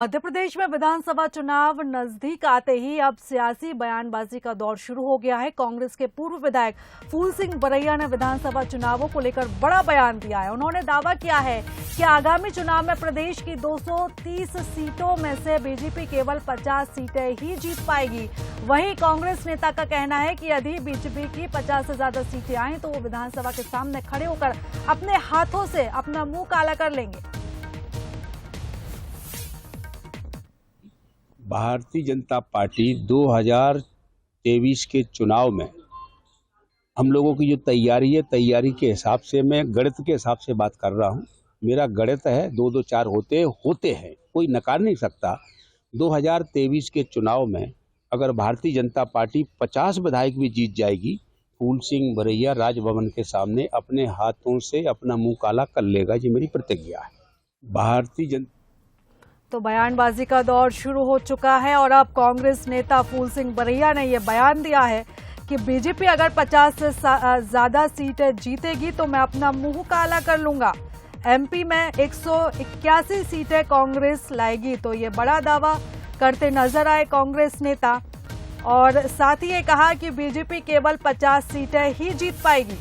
मध्य प्रदेश में विधानसभा चुनाव नजदीक आते ही अब सियासी बयानबाजी का दौर शुरू हो गया है। कांग्रेस के पूर्व विधायक फूल सिंह बरैया ने विधानसभा चुनावों को लेकर बड़ा बयान दिया है। उन्होंने दावा किया है कि आगामी चुनाव में प्रदेश की 230 सीटों में से बीजेपी केवल 50 सीटें ही जीत पाएगी। वहीं कांग्रेस नेता का कहना है कि यदि बीजेपी की 50 से ज्यादा सीटें आए तो वो विधानसभा के सामने खड़े होकर अपने हाथों से अपना मुंह काला कर लेंगे। भारतीय जनता पार्टी 2023 के चुनाव में हम लोगों की जो तैयारी है, तैयारी के हिसाब से मैं गणित के हिसाब से बात कर रहा हूं। मेरा गणित है 2-2-4 होते हैं, कोई नकार नहीं सकता। 2023 के चुनाव में अगर भारतीय जनता पार्टी 50 विधायक भी जीत जाएगी, फूल सिंह बरैया राजभवन के सामने अपने हाथों से अपना मुंह काला कर लेगा। ये मेरी प्रतिज्ञा है। भारतीय जनता तो बयानबाजी का दौर शुरू हो चुका है और अब कांग्रेस नेता फूल सिंह बरैया ने यह बयान दिया है कि बीजेपी अगर 50 से ज्यादा सीटें जीतेगी तो मैं अपना मुंह काला कर लूंगा। एमपी में 181 सीटें कांग्रेस लाएगी। तो ये बड़ा दावा करते नजर आए कांग्रेस नेता और साथ ही ये कहा कि बीजेपी केवल 50 सीटें ही जीत पाएगी।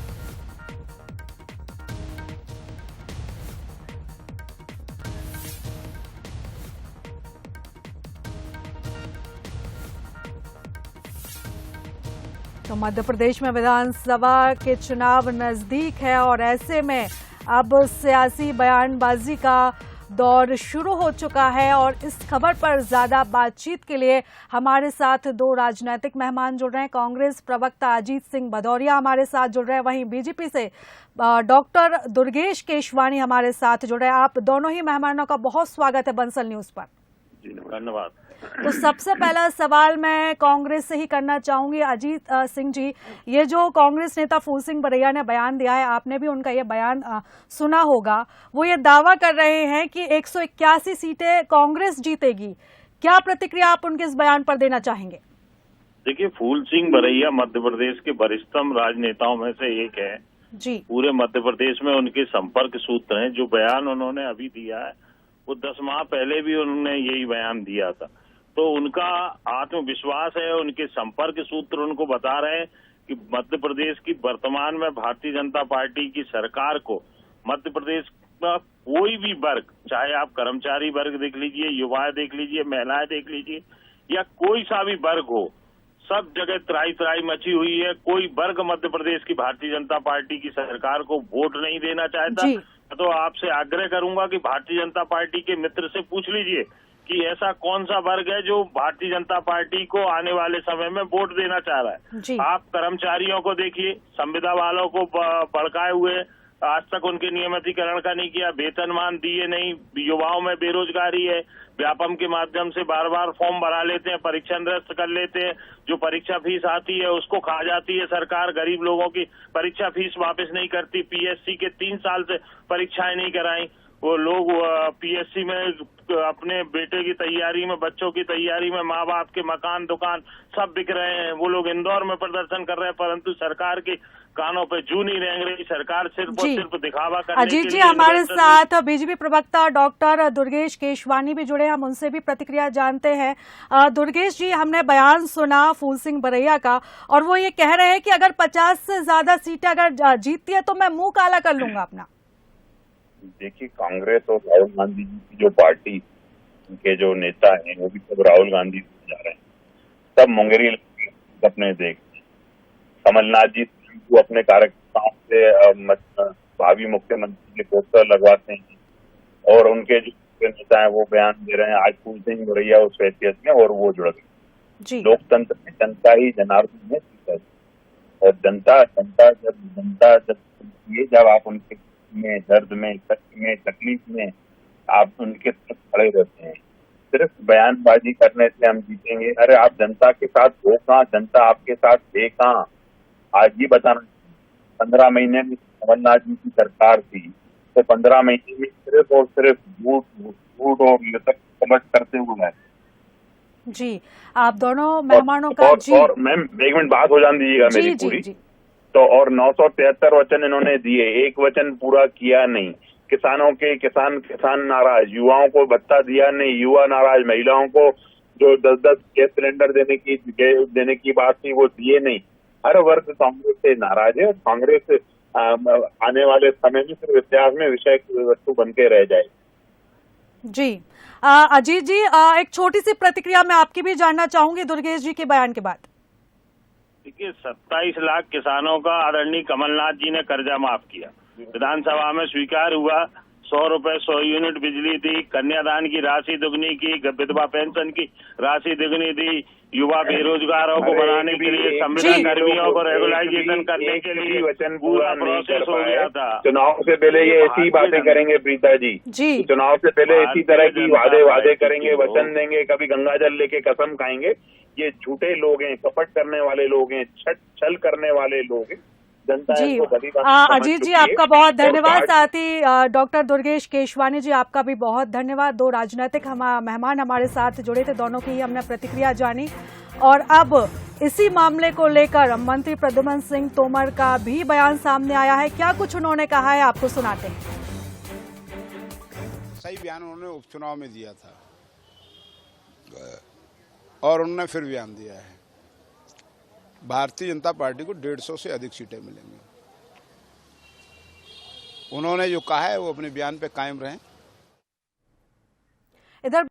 तो मध्य प्रदेश में विधानसभा के चुनाव नजदीक है और ऐसे में अब सियासी बयानबाजी का दौर शुरू हो चुका है और इस खबर पर ज्यादा बातचीत के लिए हमारे साथ दो राजनीतिक मेहमान जुड़ रहे हैं। कांग्रेस प्रवक्ता अजीत सिंह भदौरिया हमारे साथ जुड़ रहे हैं, वहीं बीजेपी से डॉक्टर दुर्गेश केशवानी हमारे साथ जुड़ रहे हैं। आप दोनों ही मेहमानों का बहुत स्वागत है बंसल न्यूज पर। जी धन्यवाद। तो सबसे पहला सवाल मैं कांग्रेस से ही करना चाहूंगी। अजीत सिंह जी, ये जो कांग्रेस नेता फूल सिंह बरैया ने बयान दिया है, आपने भी उनका ये बयान सुना होगा। वो ये दावा कर रहे हैं कि 181 सीटें कांग्रेस जीतेगी। क्या प्रतिक्रिया आप उनके इस बयान पर देना चाहेंगे? देखिए, फूल सिंह बरैया मध्य प्रदेश के वरिष्ठतम राजनेताओं में से एक है जी। पूरे मध्य प्रदेश में उनके संपर्क सूत्र हैं। जो बयान उन्होंने अभी दिया है वो 10 माह पहले भी उन्होंने यही बयान दिया था। तो उनका आत्मविश्वास है, उनके संपर्क सूत्र उनको बता रहे हैं कि मध्य प्रदेश की वर्तमान में भारतीय जनता पार्टी की सरकार को मध्य प्रदेश का कोई भी वर्ग, चाहे आप कर्मचारी वर्ग देख लीजिए, युवा देख लीजिए, महिलाएं देख लीजिए, या कोई सा भी वर्ग हो, सब जगह त्राही त्राही मची हुई है। कोई वर्ग मध्य प्रदेश की भारतीय जनता पार्टी की सरकार को वोट नहीं देना चाहता। तो आपसे आग्रह करूंगा कि भारतीय जनता पार्टी के मित्र से पूछ लीजिए कि ऐसा कौन सा वर्ग है जो भारतीय जनता पार्टी को आने वाले समय में वोट देना चाह रहा है। आप कर्मचारियों को देखिए, संविदा वालों को भड़काए हुए, आज तक उनके नियमितीकरण का नहीं किया, वेतनमान दिए नहीं, युवाओं में बेरोजगारी है, व्यापम के माध्यम से बार बार फॉर्म भरा लेते हैं, परीक्षा निरस्त कर लेते हैं, जो परीक्षा फीस आती है उसको खा जाती है सरकार, गरीब लोगों की परीक्षा फीस वापस नहीं करती, पीएससी के 3 साल से परीक्षाएं नहीं कराई। वो लोग पीएससी में अपने बेटे की तैयारी में, बच्चों की तैयारी में माँ बाप के मकान दुकान सब बिक रहे हैं। वो लोग इंदौर में प्रदर्शन कर रहे हैं, परंतु सरकार के कानों पे जू नहीं रेंग रही। सरकार सिर्फ और सिर्फ दिखावा करने के लिए। अजीत जी, हमारे साथ बीजेपी प्रवक्ता डॉक्टर दुर्गेश केशवानी भी जुड़े, हम उनसे भी प्रतिक्रिया जानते हैं। दुर्गेश जी, हमने बयान सुना फूल सिंह बरैया का और वो ये कह रहे हैं कि अगर 50 से ज्यादा सीटें अगर जीतती है तो मैं मुंह काला कर लूंगा अपना। देखिए, कांग्रेस और राहुल गांधी जी की जो पार्टी के जो नेता हैं वो भी सब राहुल गांधी से जा रहे हैं, सब मुंगेरी अपने देख। कमलनाथ जी को अपने कार्यकर्ताओं से भावी मुख्यमंत्री के पोस्टर लगवाते हैं और उनके जो नेता हैं वो बयान दे रहे हैं। आज फूल सिंह बरैया उस हैसियत में और वो जुड़ गए। लोकतंत्र में जनता ही जनार्दन है और जनता जब आप उनके में, दर्द में, तकलीफ में आप उनके साथ खड़े रहते हैं। सिर्फ बयानबाजी करने से हम जीतेंगे? अरे आप जनता के साथ हो कहाँ, जनता आपके साथ है कहाँ? आज ही बताना। 15 महीने में कमलनाथ जी की सरकार थी तो 15 महीने में सिर्फ और सिर्फ झूठ और कमट करते हुए है। जी, आप दोनों मेहमानों का और मैम 1 मिनट बात हो जाने दीजिएगा मेरी पूरी। तो और 973 वचन इन्होंने दिए, एक वचन पूरा किया नहीं। किसान नाराज, युवाओं को भत्ता दिया नहीं, युवा नाराज, महिलाओं को जो 10-10 गैस सिलेंडर देने की बात थी वो दिए नहीं। हर वर्ग कांग्रेस से नाराज है और कांग्रेस आने वाले समय में सिर्फ इतिहास में विषय वस्तु बन के रह जाए। जी अजीत जी, एक छोटी सी प्रतिक्रिया मैं आपकी भी जानना चाहूंगी दुर्गेश जी के बयान के बाद। देखिए, 27 लाख किसानों का आदरणीय कमलनाथ जी ने कर्जा माफ किया, विधानसभा में स्वीकार हुआ। 100 रुपए 100 यूनिट बिजली दी, कन्यादान की राशि दुगनी की, विधवा पेंशन की राशि दुगनी दी, युवा बेरोजगारों को बनाने के लिए, संविदा कर्मियों को रेगुलाइजेशन करने के लिए वचन पूरा प्रोसेस हो गया था। चुनाव से पहले ये ऐसी बातें करेंगे प्रीता जी, चुनाव से पहले इसी तरह की वादे करेंगे, वचन देंगे, कभी गंगाजल लेके कसम खाएंगे। ये झूठे लोग हैं, कपट करने वाले लोग हैं, छल करने वाले लोग हैं। जी अजीत जी, आपका बहुत धन्यवाद। साथ ही डॉक्टर दुर्गेश केशवानी जी, आपका भी बहुत धन्यवाद। दो राजनीतिक मेहमान हमारे साथ जुड़े थे, दोनों की ही हमने प्रतिक्रिया जानी। और अब इसी मामले को लेकर मंत्री प्रद्युम्न सिंह तोमर का भी बयान सामने आया है। क्या कुछ उन्होंने कहा है, आपको सुनाते हैं। सही बयान उन्होंने उपचुनाव में दिया था और उन्होंने फिर बयान दिया है, भारतीय जनता पार्टी को 150 से अधिक सीटें मिलेंगी। उन्होंने जो कहा है वो अपने बयान पे कायम रहें। इधर